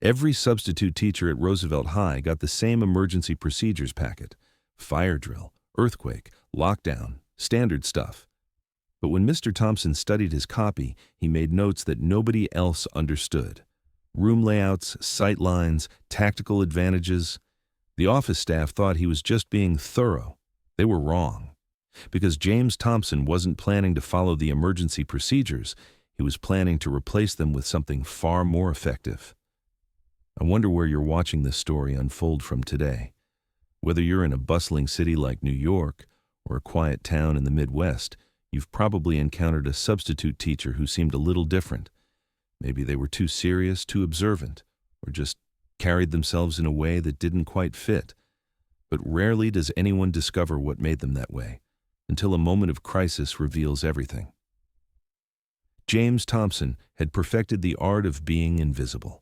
Every substitute teacher at Roosevelt High got the same emergency procedures packet: fire drill, earthquake, lockdown, standard stuff. But when Mr. Thompson studied his copy, he made notes that nobody else understood. Room layouts, sight lines, tactical advantages. The office staff thought he was just being thorough. They were wrong. Because James Thompson wasn't planning to follow the emergency procedures, he was planning to replace them with something far more effective. I wonder where you're watching this story unfold from today. Whether you're in a bustling city like New York or a quiet town in the Midwest, you've probably encountered a substitute teacher who seemed a little different. Maybe they were too serious, too observant, or just carried themselves in a way that didn't quite fit. But rarely does anyone discover what made them that way, until a moment of crisis reveals everything. James Thompson had perfected the art of being invisible.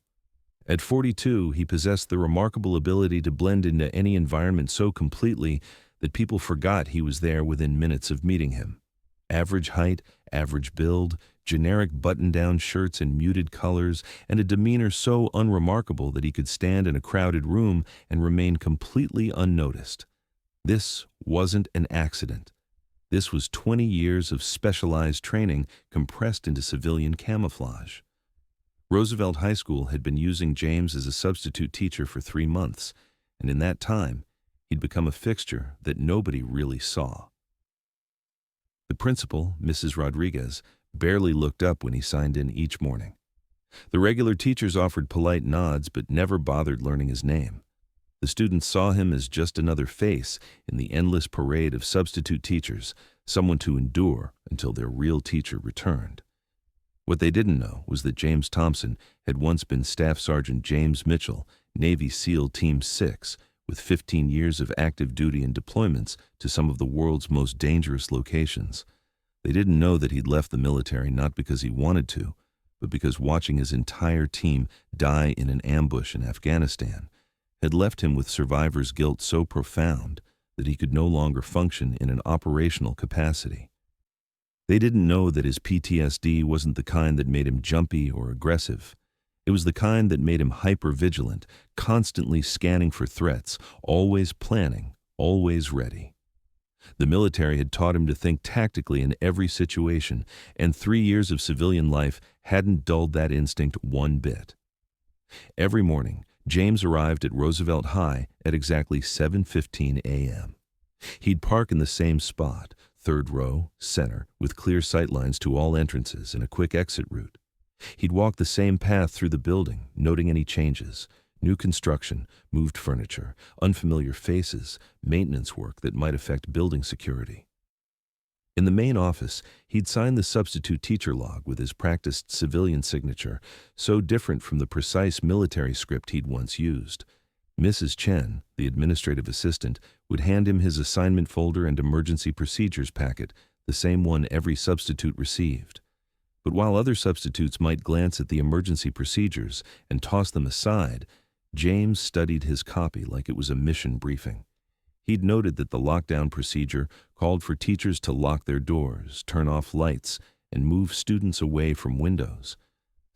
At 42, he possessed the remarkable ability to blend into any environment so completely that people forgot he was there within minutes of meeting him. Average height, average build, generic button-down shirts in muted colors, and a demeanor so unremarkable that he could stand in a crowded room and remain completely unnoticed. This wasn't an accident. This was 20 years of specialized training compressed into civilian camouflage. Roosevelt High School had been using James as a substitute teacher for 3 months, and in that time, he'd become a fixture that nobody really saw. The principal, Mrs. Rodriguez, barely looked up when he signed in each morning. The regular teachers offered polite nods but never bothered learning his name. The students saw him as just another face in the endless parade of substitute teachers, someone to endure until their real teacher returned. What they didn't know was that James Thompson had once been Staff Sergeant James Mitchell, Navy SEAL Team 6, with 15 years of active duty and deployments to some of the world's most dangerous locations. They didn't know that he'd left the military not because he wanted to, but because watching his entire team die in an ambush in Afghanistan had left him with survivor's guilt so profound that he could no longer function in an operational capacity. They didn't know that his PTSD wasn't the kind that made him jumpy or aggressive. It was the kind that made him hyper-vigilant, constantly scanning for threats, always planning, always ready. The military had taught him to think tactically in every situation, and 3 years of civilian life hadn't dulled that instinct one bit. Every morning, James arrived at Roosevelt High at exactly 7:15 a.m. He'd park in the same spot, third row, center, with clear sightlines to all entrances and a quick exit route. He'd walk the same path through the building, noting any changes: new construction, moved furniture, unfamiliar faces, maintenance work that might affect building security. In the main office, he'd sign the substitute teacher log with his practiced civilian signature, so different from the precise military script he'd once used. Mrs. Chen, the administrative assistant, would hand him his assignment folder and emergency procedures packet, the same one every substitute received. But while other substitutes might glance at the emergency procedures and toss them aside, James studied his copy like it was a mission briefing. He'd noted that the lockdown procedure called for teachers to lock their doors, turn off lights, and move students away from windows.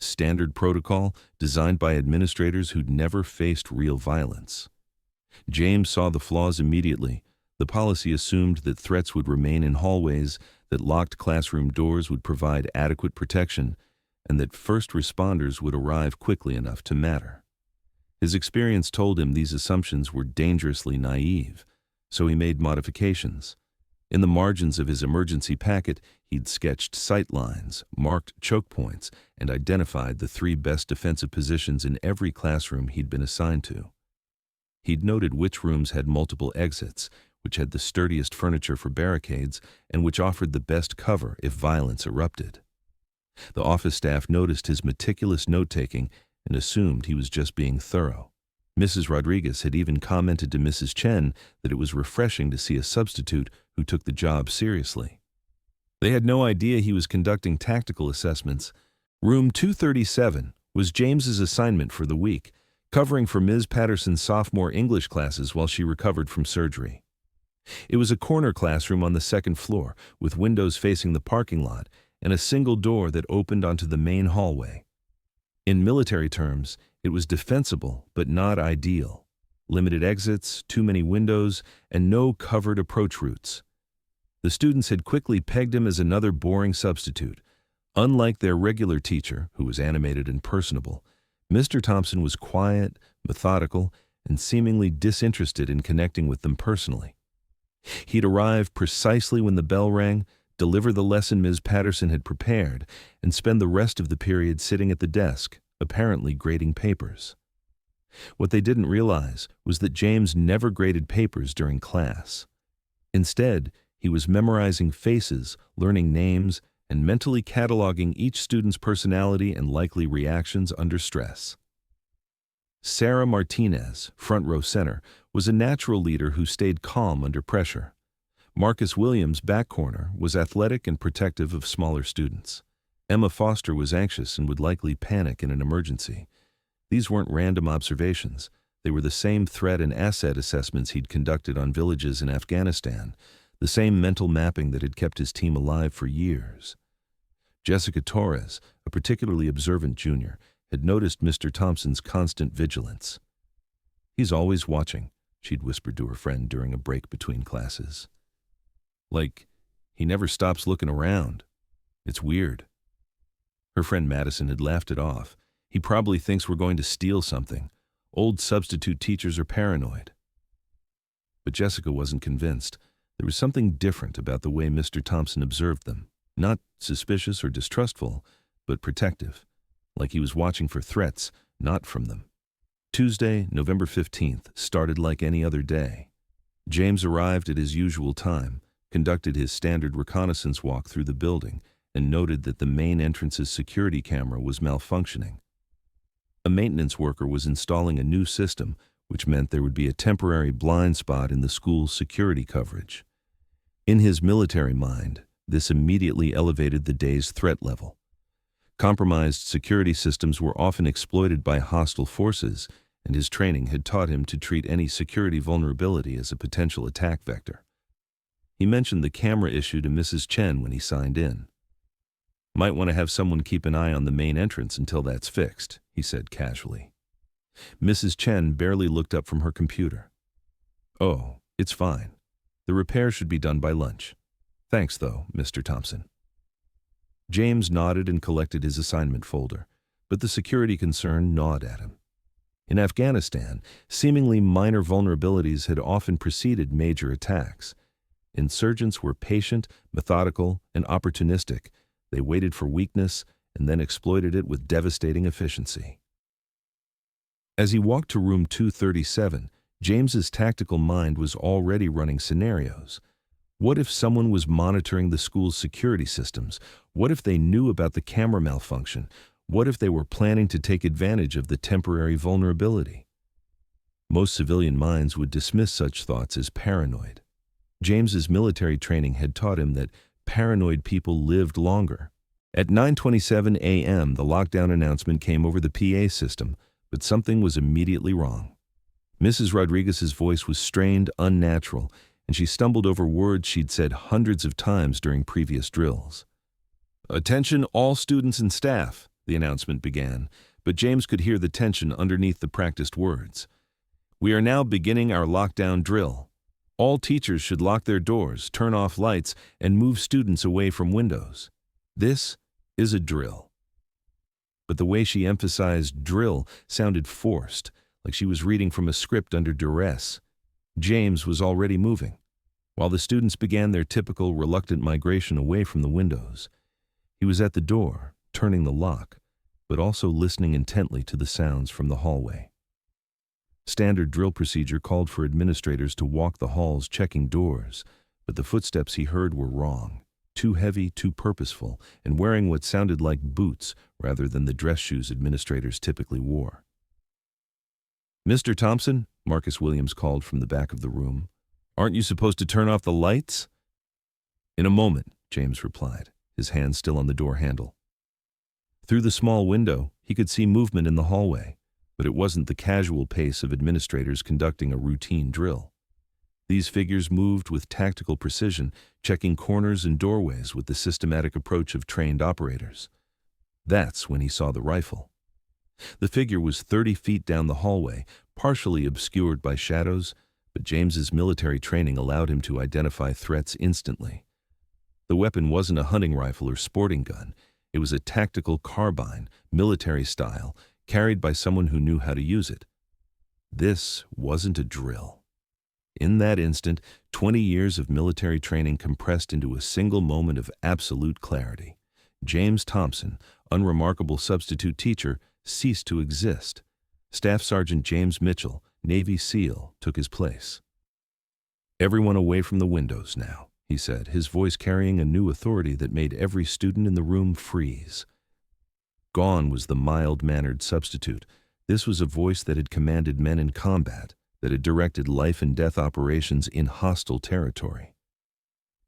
Standard protocol designed by administrators who'd never faced real violence. James saw the flaws immediately. The policy assumed that threats would remain in hallways, that locked classroom doors would provide adequate protection, and that first responders would arrive quickly enough to matter. His experience told him these assumptions were dangerously naive, so he made modifications. In the margins of his emergency packet, he'd sketched sight lines, marked choke points, and identified the 3 best defensive positions in every classroom he'd been assigned to. He'd noted which rooms had multiple exits, which had the sturdiest furniture for barricades, and which offered the best cover if violence erupted. The office staff noticed his meticulous note-taking and assumed he was just being thorough. Mrs. Rodriguez had even commented to Mrs. Chen that it was refreshing to see a substitute who took the job seriously. They had no idea he was conducting tactical assessments. Room 237 was James's assignment for the week, covering for Ms. Patterson's sophomore English classes while she recovered from surgery. It was a corner classroom on the 2nd floor, with windows facing the parking lot and a single door that opened onto the main hallway. In military terms, it was defensible but not ideal. Limited exits, too many windows, and no covered approach routes. The students had quickly pegged him as another boring substitute. Unlike their regular teacher, who was animated and personable, Mr. Thompson was quiet, methodical, and seemingly disinterested in connecting with them personally. He'd arrive precisely when the bell rang, deliver the lesson Ms. Patterson had prepared, and spend the rest of the period sitting at the desk, apparently grading papers. What they didn't realize was that James never graded papers during class. Instead, he was memorizing faces, learning names, and mentally cataloging each student's personality and likely reactions under stress. Sarah Martinez, front row center, was a natural leader who stayed calm under pressure. Marcus Williams, back corner, was athletic and protective of smaller students. Emma Foster was anxious and would likely panic in an emergency. These weren't random observations. They were the same threat and asset assessments he'd conducted on villages in Afghanistan, the same mental mapping that had kept his team alive for years. Jessica Torres, a particularly observant junior, had noticed Mr. Thompson's constant vigilance. "He's always watching," she'd whispered to her friend during a break between classes. "Like, he never stops looking around. It's weird." Her friend Madison had laughed it off. "He probably thinks we're going to steal something. Old substitute teachers are paranoid." But Jessica wasn't convinced. There was something different about the way Mr. Thompson observed them. Not suspicious or distrustful, but protective, like he was watching for threats, not from them. Tuesday, November 15th, started like any other day. James arrived at his usual time, conducted his standard reconnaissance walk through the building, and noted that the main entrance's security camera was malfunctioning. A maintenance worker was installing a new system, which meant there would be a temporary blind spot in the school's security coverage. In his military mind, this immediately elevated the day's threat level. Compromised security systems were often exploited by hostile forces, and his training had taught him to treat any security vulnerability as a potential attack vector. He mentioned the camera issue to Mrs. Chen when he signed in. "Might want to have someone keep an eye on the main entrance until that's fixed," he said casually. Mrs. Chen barely looked up from her computer. "Oh, it's fine. The repair should be done by lunch. Thanks, though, Mr. Thompson." James nodded and collected his assignment folder, but the security concern gnawed at him. In Afghanistan, seemingly minor vulnerabilities had often preceded major attacks. Insurgents were patient, methodical, and opportunistic. They waited for weakness and then exploited it with devastating efficiency. As he walked to room 237, James's tactical mind was already running scenarios. What if someone was monitoring the school's security systems? What if they knew about the camera malfunction? What if they were planning to take advantage of the temporary vulnerability? Most civilian minds would dismiss such thoughts as paranoid. James's military training had taught him that paranoid people lived longer. At 9:27 a.m., the lockdown announcement came over the PA system, but something was immediately wrong. Mrs. Rodriguez's voice was strained, unnatural, and she stumbled over words she'd said hundreds of times during previous drills. "Attention all students and staff," the announcement began, but James could hear the tension underneath the practiced words. "We are now beginning our lockdown drill. All teachers should lock their doors, turn off lights, and move students away from windows. This is a drill." But the way she emphasized drill sounded forced, like she was reading from a script under duress. James was already moving, while the students began their typical reluctant migration away from the windows. He was at the door, turning the lock, but also listening intently to the sounds from the hallway. Standard drill procedure called for administrators to walk the halls checking doors, but the footsteps he heard were wrong, too heavy, too purposeful, and wearing what sounded like boots rather than the dress shoes administrators typically wore. "Mr. Thompson," Marcus Williams called from the back of the room, "aren't you supposed to turn off the lights?" "In a moment," James replied, his hand still on the door handle. Through the small window, he could see movement in the hallway, but it wasn't the casual pace of administrators conducting a routine drill. These figures moved with tactical precision, checking corners and doorways with the systematic approach of trained operators. That's when he saw the rifle. The figure was 30 feet down the hallway, partially obscured by shadows, but James's military training allowed him to identify threats instantly. The weapon wasn't a hunting rifle or sporting gun. It was a tactical carbine, military style, carried by someone who knew how to use it. This wasn't a drill. In that instant, 20 years of military training compressed into a single moment of absolute clarity. James Thompson, unremarkable substitute teacher, ceased to exist. Staff Sergeant James Mitchell, Navy SEAL, took his place. "Everyone away from the windows now," he said, his voice carrying a new authority that made every student in the room freeze. Gone was the mild-mannered substitute. This was a voice that had commanded men in combat, that had directed life-and-death operations in hostile territory.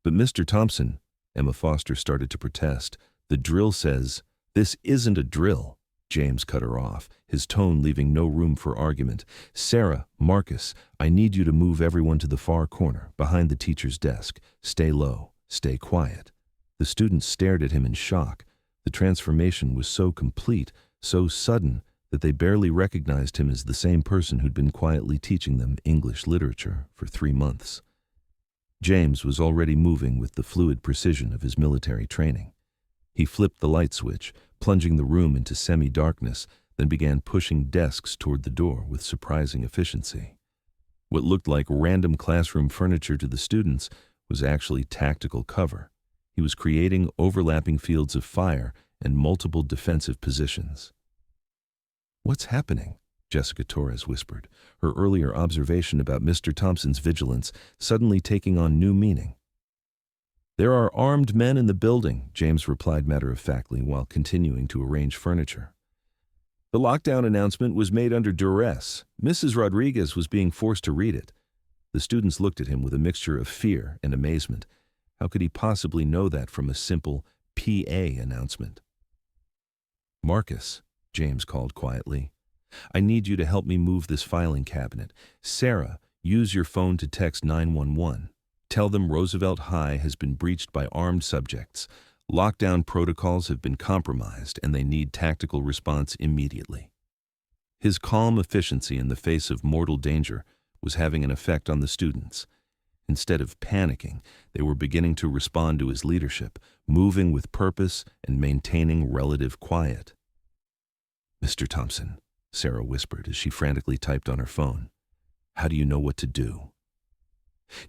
"But Mr. Thompson," Emma Foster started to protest, "the drill says—" "This isn't a drill," James cut her off, his tone leaving no room for argument. "Sarah, Marcus, I need you to move everyone to the far corner, behind the teacher's desk. Stay low, stay quiet." The students stared at him in shock. The transformation was so complete, so sudden, that they barely recognized him as the same person who'd been quietly teaching them English literature for 3 months. James was already moving with the fluid precision of his military training. He flipped the light switch, plunging the room into semi-darkness, then began pushing desks toward the door with surprising efficiency. What looked like random classroom furniture to the students was actually tactical cover. He was creating overlapping fields of fire and multiple defensive positions. "What's happening?" Jessica Torres whispered, her earlier observation about Mr. Thompson's vigilance suddenly taking on new meaning. "There are armed men in the building," James replied matter-of-factly while continuing to arrange furniture. "The lockdown announcement was made under duress. Mrs. Rodriguez was being forced to read it." The students looked at him with a mixture of fear and amazement. How could he possibly know that from a simple PA announcement? "Marcus," James called quietly, "I need you to help me move this filing cabinet. Sarah, use your phone to text 911. Tell them Roosevelt High has been breached by armed subjects. Lockdown protocols have been compromised and they need tactical response immediately." His calm efficiency in the face of mortal danger was having an effect on the students. Instead of panicking, they were beginning to respond to his leadership, moving with purpose and maintaining relative quiet. "Mr. Thompson," Sarah whispered as she frantically typed on her phone, "how do you know what to do?"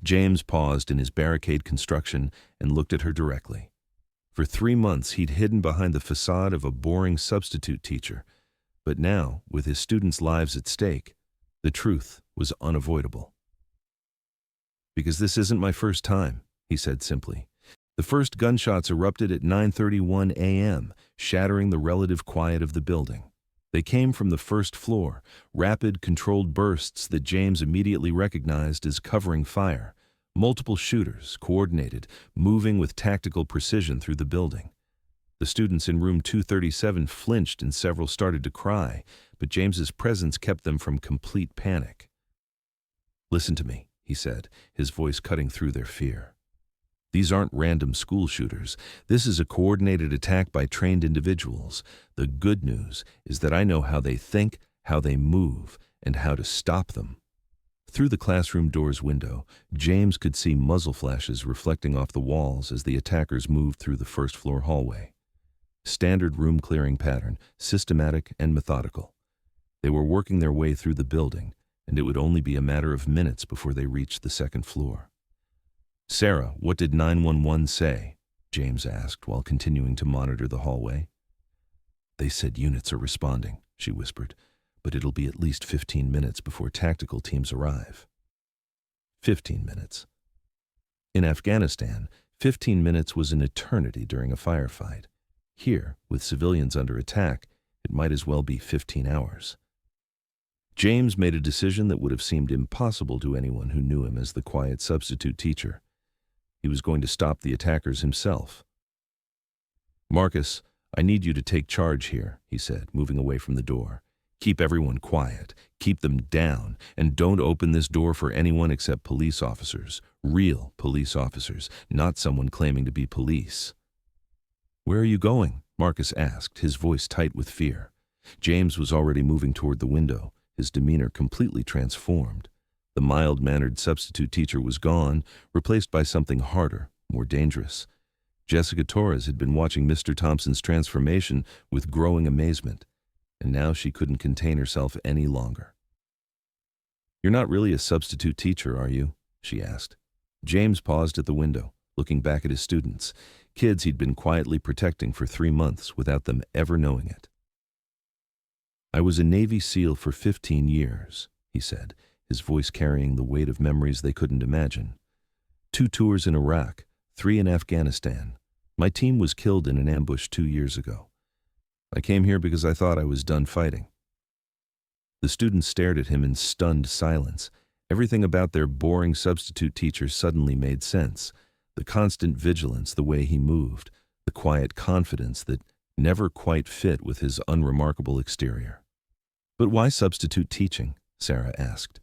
James paused in his barricade construction and looked at her directly. For 3 months he'd hidden behind the facade of a boring substitute teacher, but now, with his students' lives at stake, the truth was unavoidable. "Because this isn't my first time," he said simply. "The first gunshots erupted at 9:31 a.m., shattering the relative quiet of the building. They came from the first floor, rapid, controlled bursts that James immediately recognized as covering fire. Multiple shooters, coordinated, moving with tactical precision through the building. The students in room 237 flinched and several started to cry, but James's presence kept them from complete panic. "Listen to me," he said, his voice cutting through their fear. "These aren't random school shooters. This is a coordinated attack by trained individuals. The good news is that I know how they think, how they move, and how to stop them." Through the classroom door's window, James could see muzzle flashes reflecting off the walls as the attackers moved through the first-floor hallway. Standard room-clearing pattern, systematic and methodical. They were working their way through the building, and it would only be a matter of minutes before they reached the second floor. "Sarah, what did 911 say?" James asked while continuing to monitor the hallway. "They said units are responding," she whispered, "but it'll be at least 15 minutes before tactical teams arrive." 15 minutes. In Afghanistan, 15 minutes was an eternity during a firefight. Here, with civilians under attack, it might as well be 15 hours. James made a decision that would have seemed impossible to anyone who knew him as the quiet substitute teacher. He was going to stop the attackers himself. "Marcus, I need you to take charge here," he said, moving away from the door. "Keep everyone quiet, keep them down, and don't open this door for anyone except police officers, real police officers, not someone claiming to be police." "Where are you going?" Marcus asked, his voice tight with fear. James was already moving toward the window, his demeanor completely transformed. The mild-mannered substitute teacher was gone, replaced by something harder, more dangerous. Jessica Torres had been watching Mr. Thompson's transformation with growing amazement, and now she couldn't contain herself any longer. "You're not really a substitute teacher, are you?" she asked. James paused at the window, looking back at his students, kids he'd been quietly protecting for 3 months without them ever knowing it. "I was a Navy SEAL for 15 years, he said, his voice carrying the weight of memories they couldn't imagine. 2 tours in Iraq, 3 in Afghanistan. My team was killed in an ambush 2 years ago. I came here because I thought I was done fighting." The students stared at him in stunned silence. Everything about their boring substitute teacher suddenly made sense. The constant vigilance, the way he moved, the quiet confidence that never quite fit with his unremarkable exterior. "But why substitute teaching?" Sarah asked.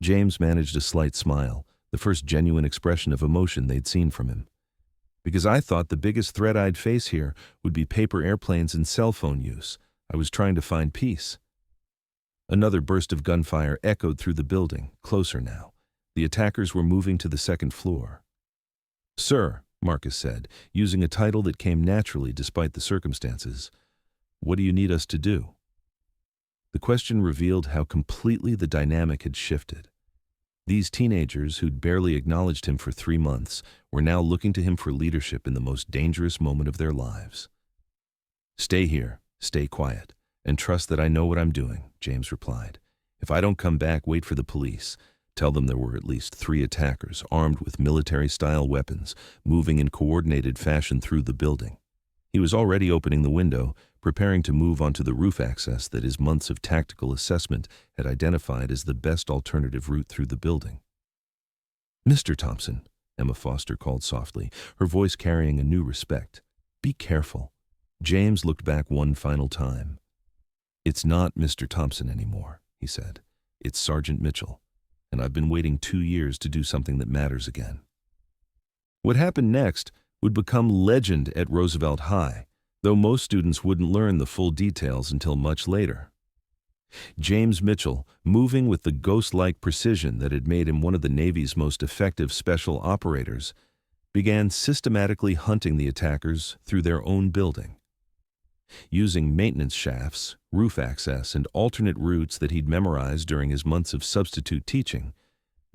James managed a slight smile, the first genuine expression of emotion they'd seen from him. "Because I thought the biggest threat I'd face here would be paper airplanes and cell phone use. I was trying to find peace." Another burst of gunfire echoed through the building, closer now. The attackers were moving to the 2nd floor. "Sir," Marcus said, using a title that came naturally despite the circumstances, "what do you need us to do?" The question revealed how completely the dynamic had shifted. These teenagers, who'd barely acknowledged him for 3 months, were now looking to him for leadership in the most dangerous moment of their lives. "Stay here, stay quiet, and trust that I know what I'm doing," James replied. "If I don't come back, wait for the police. Tell them there were at least 3 attackers, armed with military-style weapons, moving in coordinated fashion through the building." He was already opening the window, preparing to move onto the roof access that his months of tactical assessment had identified as the best alternative route through the building. "Mr. Thompson," Emma Foster called softly, her voice carrying a new respect. "Be careful." James looked back one final time. "It's not Mr. Thompson anymore," he said. "It's Sergeant Mitchell, and I've been waiting 2 years to do something that matters again." What happened next would become legend at Roosevelt High, though most students wouldn't learn the full details until much later. James Mitchell, moving with the ghost-like precision that had made him one of the Navy's most effective special operators, began systematically hunting the attackers through their own building. Using maintenance shafts, roof access, and alternate routes that he'd memorized during his months of substitute teaching,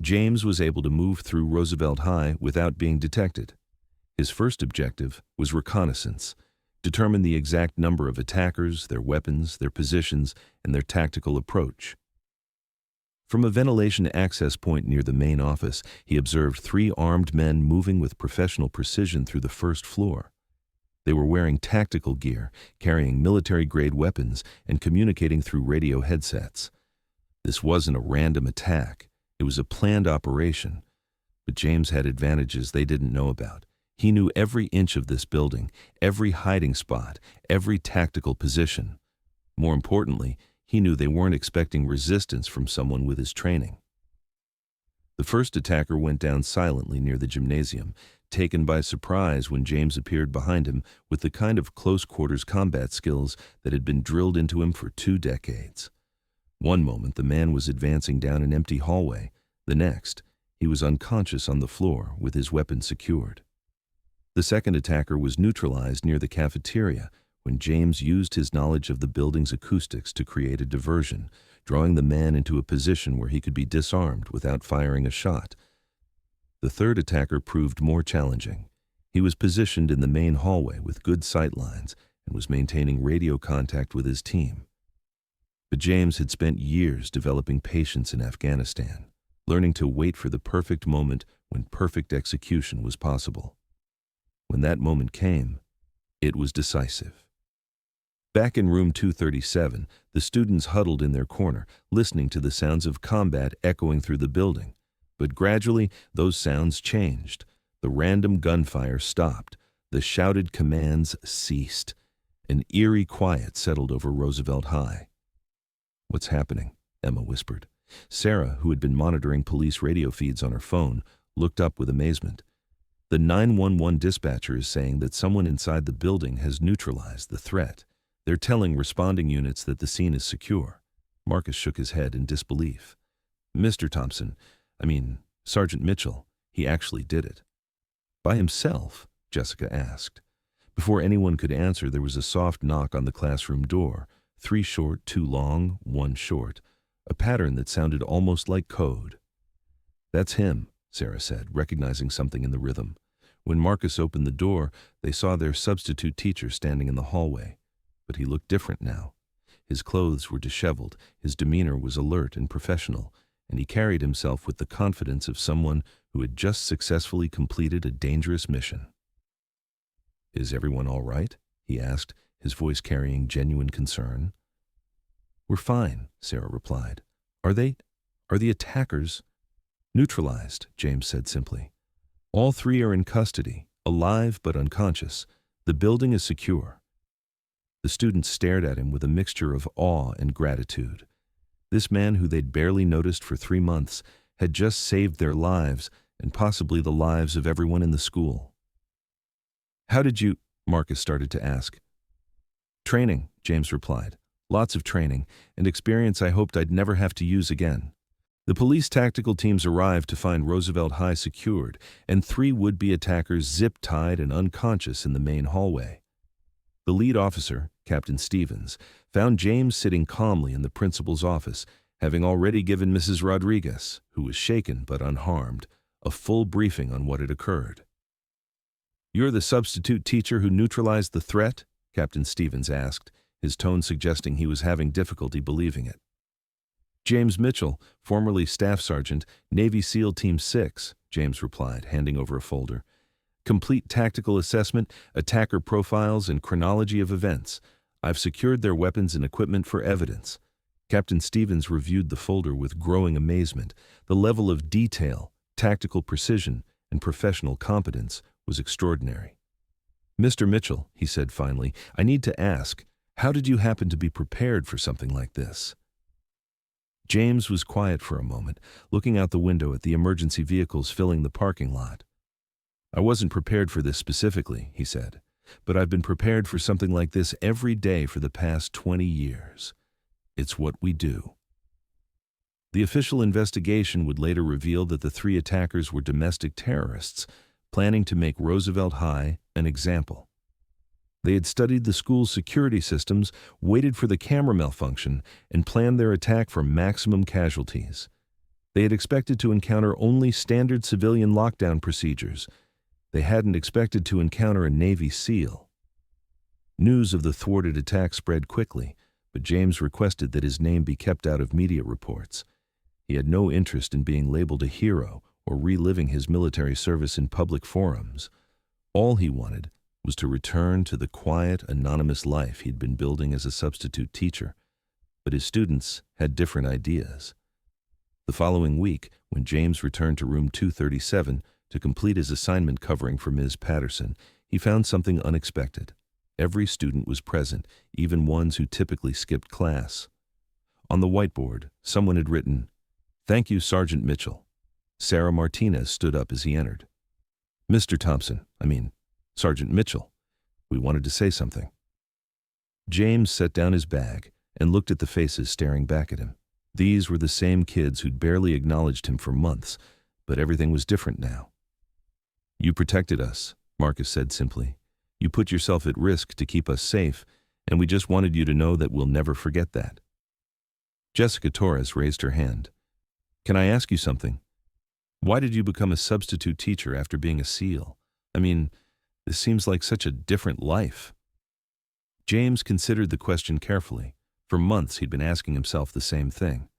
James was able to move through Roosevelt High without being detected. His first objective was reconnaissance, determine the exact number of attackers, their weapons, their positions, and their tactical approach. From a ventilation access point near the main office, he observed 3 armed men moving with professional precision through the 1st floor. They were wearing tactical gear, carrying military-grade weapons, and communicating through radio headsets. This wasn't a random attack. It was a planned operation. But James had advantages they didn't know about. He knew every inch of this building, every hiding spot, every tactical position. More importantly, he knew they weren't expecting resistance from someone with his training. The first attacker went down silently near the gymnasium, taken by surprise when James appeared behind him with the kind of close-quarters combat skills that had been drilled into him for 2 decades. One moment, the man was advancing down an empty hallway. The next, he was unconscious on the floor with his weapon secured. The second attacker was neutralized near the cafeteria when James used his knowledge of the building's acoustics to create a diversion, drawing the man into a position where he could be disarmed without firing a shot. The third attacker proved more challenging. He was positioned in the main hallway with good sight lines and was maintaining radio contact with his team. But James had spent years developing patience in Afghanistan, learning to wait for the perfect moment when perfect execution was possible. When that moment came, it was decisive. Back in room 237, the students huddled in their corner, listening to the sounds of combat echoing through the building. But gradually, those sounds changed. The random gunfire stopped. The shouted commands ceased. An eerie quiet settled over Roosevelt High. "What's happening?" Emma whispered. Sarah, who had been monitoring police radio feeds on her phone, looked up with amazement. "The 911 dispatcher is saying that someone inside the building has neutralized the threat. They're telling responding units that the scene is secure. Marcus shook his head in disbelief. Mr. Thompson, Sergeant Mitchell, he actually did it. By himself? Jessica asked. Before anyone could answer, there was a soft knock on the classroom door. 3 short, 2 long, 1 short. A pattern that sounded almost like code. That's him, Sarah said, recognizing something in the rhythm. When Marcus opened the door, they saw their substitute teacher standing in the hallway. But he looked different now. His clothes were disheveled, his demeanor was alert and professional, and he carried himself with the confidence of someone who had just successfully completed a dangerous mission. Is everyone all right? He asked, his voice carrying genuine concern. We're fine, Sarah replied. Are the attackers? Neutralized, James said simply. All 3 are in custody, alive but unconscious. The building is secure. The students stared at him with a mixture of awe and gratitude. This man who they'd barely noticed for 3 months had just saved their lives and possibly the lives of everyone in the school. How did you? Marcus started to ask. Training, James replied. Lots of training and experience I hoped I'd never have to use again. The police tactical teams arrived to find Roosevelt High secured and 3 would-be attackers zip-tied and unconscious in the main hallway. The lead officer, Captain Stevens, found James sitting calmly in the principal's office, having already given Mrs. Rodriguez, who was shaken but unharmed, a full briefing on what had occurred. You're the substitute teacher who neutralized the threat? Captain Stevens asked, his tone suggesting he was having difficulty believing it. James Mitchell, formerly Staff Sergeant, Navy SEAL Team 6, James replied, handing over a folder. Complete tactical assessment, attacker profiles, and chronology of events. I've secured their weapons and equipment for evidence. Captain Stevens reviewed the folder with growing amazement. The level of detail, tactical precision, and professional competence was extraordinary. Mr. Mitchell, he said finally, I need to ask, how did you happen to be prepared for something like this? James was quiet for a moment, looking out the window at the emergency vehicles filling the parking lot. I wasn't prepared for this specifically, he said, but I've been prepared for something like this every day for the past 20 years. It's what we do. The official investigation would later reveal that the 3 attackers were domestic terrorists, planning to make Roosevelt High an example. They had studied the school's security systems, waited for the camera malfunction, and planned their attack for maximum casualties. They had expected to encounter only standard civilian lockdown procedures. They hadn't expected to encounter a Navy SEAL. News of the thwarted attack spread quickly, but James requested that his name be kept out of media reports. He had no interest in being labeled a hero or reliving his military service in public forums. All he wanted was to return to the quiet, anonymous life he'd been building as a substitute teacher. But his students had different ideas. The following week, when James returned to room 237 to complete his assignment covering for Ms. Patterson, he found something unexpected. Every student was present, even ones who typically skipped class. On the whiteboard, someone had written, "Thank you, Sergeant Mitchell." Sarah Martinez stood up as he entered. Mr. Thompson, Sergeant Mitchell, we wanted to say something. James set down his bag and looked at the faces staring back at him. These were the same kids who'd barely acknowledged him for months, but everything was different now. You protected us, Marcus said simply. You put yourself at risk to keep us safe, and we just wanted you to know that we'll never forget that. Jessica Torres raised her hand. Can I ask you something? Why did you become a substitute teacher after being a SEAL? This seems like such a different life. James considered the question carefully. For months he'd been asking himself the same thing.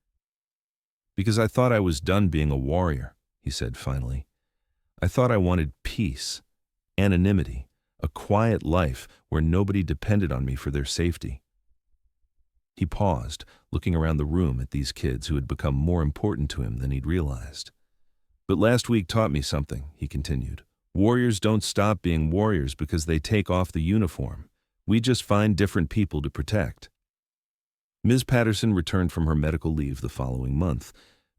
Because I thought I was done being a warrior, he said finally. I thought I wanted peace, anonymity, a quiet life where nobody depended on me for their safety. He paused, looking around the room at these kids who had become more important to him than he'd realized. But last week taught me something, he continued. Warriors don't stop being warriors because they take off the uniform. We just find different people to protect. Ms. Patterson returned from her medical leave the following month,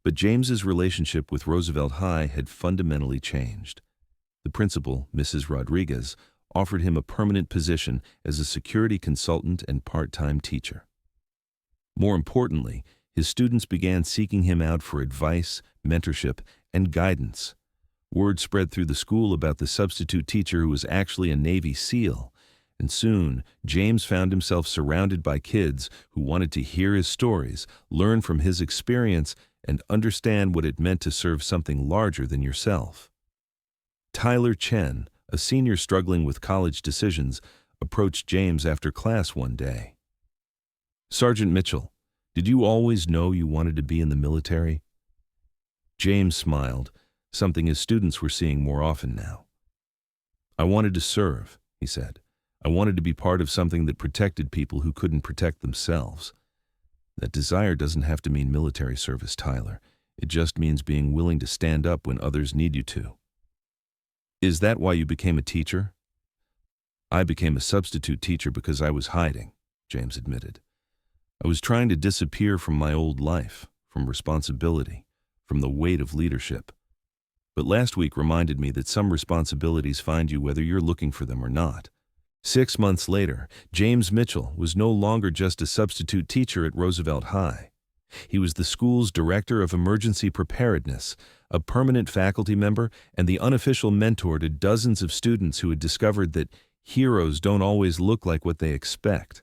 but James's relationship with Roosevelt High had fundamentally changed. The principal, Mrs. Rodriguez, offered him a permanent position as a security consultant and part-time teacher. More importantly, his students began seeking him out for advice, mentorship, and guidance. Word spread through the school about the substitute teacher who was actually a Navy SEAL, and soon James found himself surrounded by kids who wanted to hear his stories, learn from his experience, and understand what it meant to serve something larger than yourself. Tyler Chen, a senior struggling with college decisions, approached James after class one day. "Sergeant Mitchell, did you always know you wanted to be in the military?" James smiled, something his students were seeing more often now. "I wanted to serve," he said. "I wanted to be part of something that protected people who couldn't protect themselves." "That desire doesn't have to mean military service, Tyler. It just means being willing to stand up when others need you to." "Is that why you became a teacher?" "I became a substitute teacher because I was hiding," James admitted. "I was trying to disappear from my old life, from responsibility, from the weight of leadership. But last week reminded me that some responsibilities find you whether you're looking for them or not." 6 months later, James Mitchell was no longer just a substitute teacher at Roosevelt High. He was the school's director of emergency preparedness, a permanent faculty member, and the unofficial mentor to dozens of students who had discovered that heroes don't always look like what they expect.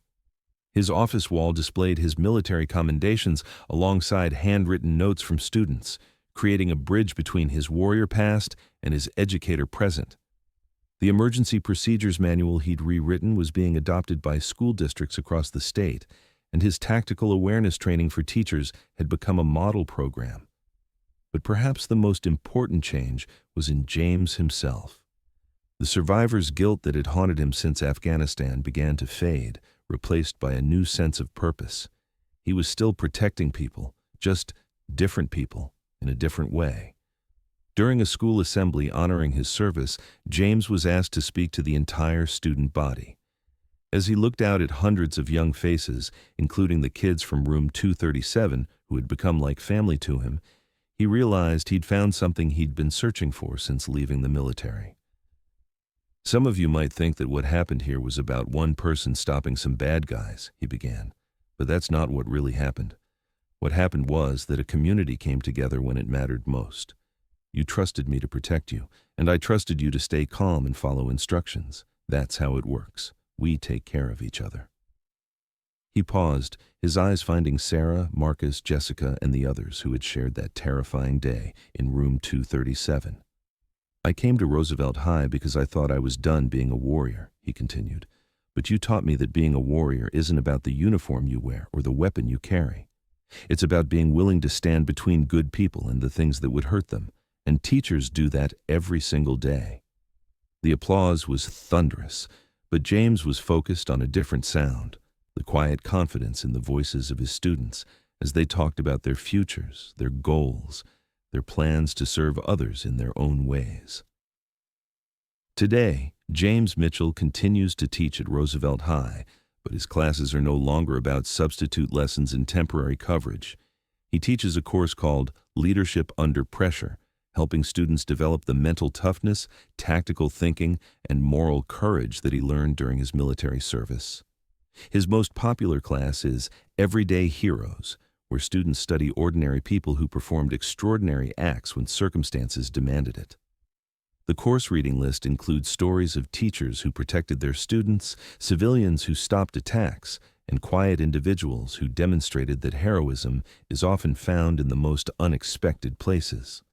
His office wall displayed his military commendations alongside handwritten notes from students, creating a bridge between his warrior past and his educator present. The emergency procedures manual he'd rewritten was being adopted by school districts across the state, and his tactical awareness training for teachers had become a model program. But perhaps the most important change was in James himself. The survivor's guilt that had haunted him since Afghanistan began to fade, replaced by a new sense of purpose. He was still protecting people, just different people, in a different way. During a school assembly honoring his service, James was asked to speak to the entire student body. As he looked out at hundreds of young faces, including the kids from room 237 who had become like family to him, he realized he'd found something he'd been searching for since leaving the military. "Some of you might think that what happened here was about one person stopping some bad guys," he began, "but that's not what really happened. What happened was that a community came together when it mattered most. You trusted me to protect you, and I trusted you to stay calm and follow instructions. That's how it works. We take care of each other." He paused, his eyes finding Sarah, Marcus, Jessica, and the others who had shared that terrifying day in room 237. "I came to Roosevelt High because I thought I was done being a warrior," he continued. "But you taught me that being a warrior isn't about the uniform you wear or the weapon you carry. It's about being willing to stand between good people and the things that would hurt them. And teachers do that every single day." The applause was thunderous, but James was focused on a different sound, the quiet confidence in the voices of his students as they talked about their futures, their goals, their plans to serve others in their own ways. Today, James Mitchell continues to teach at Roosevelt High, but his classes are no longer about substitute lessons and temporary coverage. He teaches a course called Leadership Under Pressure, helping students develop the mental toughness, tactical thinking, and moral courage that he learned during his military service. His most popular class is Everyday Heroes, where students study ordinary people who performed extraordinary acts when circumstances demanded it. The course reading list includes stories of teachers who protected their students, civilians who stopped attacks, and quiet individuals who demonstrated that heroism is often found in the most unexpected places.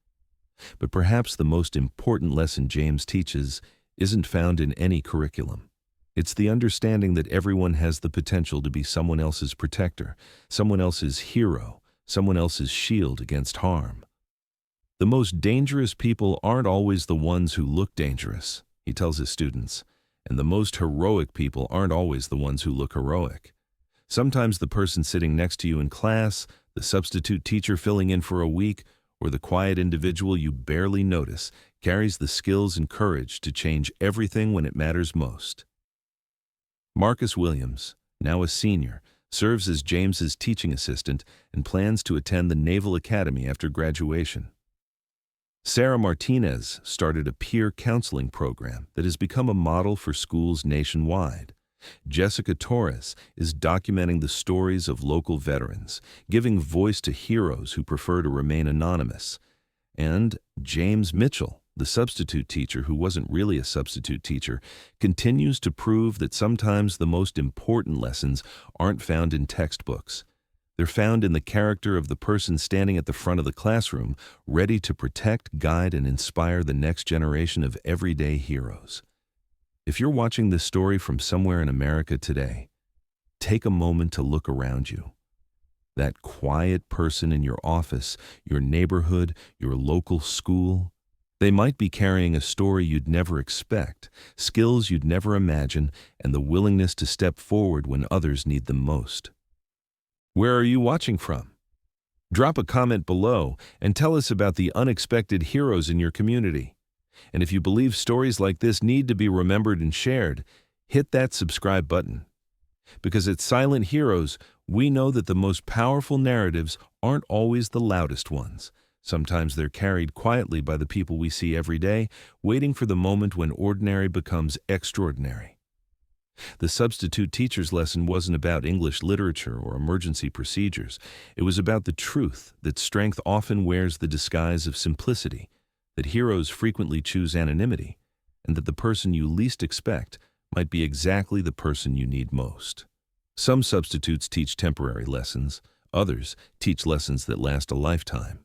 But perhaps the most important lesson James teaches isn't found in any curriculum. It's the understanding that everyone has the potential to be someone else's protector, someone else's hero, someone else's shield against harm. "The most dangerous people aren't always the ones who look dangerous," he tells his students, "and the most heroic people aren't always the ones who look heroic. Sometimes the person sitting next to you in class, the substitute teacher filling in for a week, or the quiet individual you barely notice carries the skills and courage to change everything when it matters most." Marcus Williams, now a senior, serves as James's teaching assistant and plans to attend the Naval Academy after graduation. Sarah Martinez started a peer counseling program that has become a model for schools nationwide. Jessica Torres is documenting the stories of local veterans, giving voice to heroes who prefer to remain anonymous. And James Mitchell, the substitute teacher who wasn't really a substitute teacher, continues to prove that sometimes the most important lessons aren't found in textbooks. They're found in the character of the person standing at the front of the classroom, ready to protect, guide, and inspire the next generation of everyday heroes. If you're watching this story from somewhere in America today, take a moment to look around you. That quiet person in your office, your neighborhood, your local school, they might be carrying a story you'd never expect, skills you'd never imagine, and the willingness to step forward when others need them most. Where are you watching from? Drop a comment below and tell us about the unexpected heroes in your community. And if you believe stories like this need to be remembered and shared, hit that subscribe button. Because at Silent Heroes, we know that the most powerful narratives aren't always the loudest ones. Sometimes they're carried quietly by the people we see every day, waiting for the moment when ordinary becomes extraordinary. The substitute teacher's lesson wasn't about English literature or emergency procedures. It was about the truth that strength often wears the disguise of simplicity, that heroes frequently choose anonymity, and that the person you least expect might be exactly the person you need most. Some substitutes teach temporary lessons, others teach lessons that last a lifetime.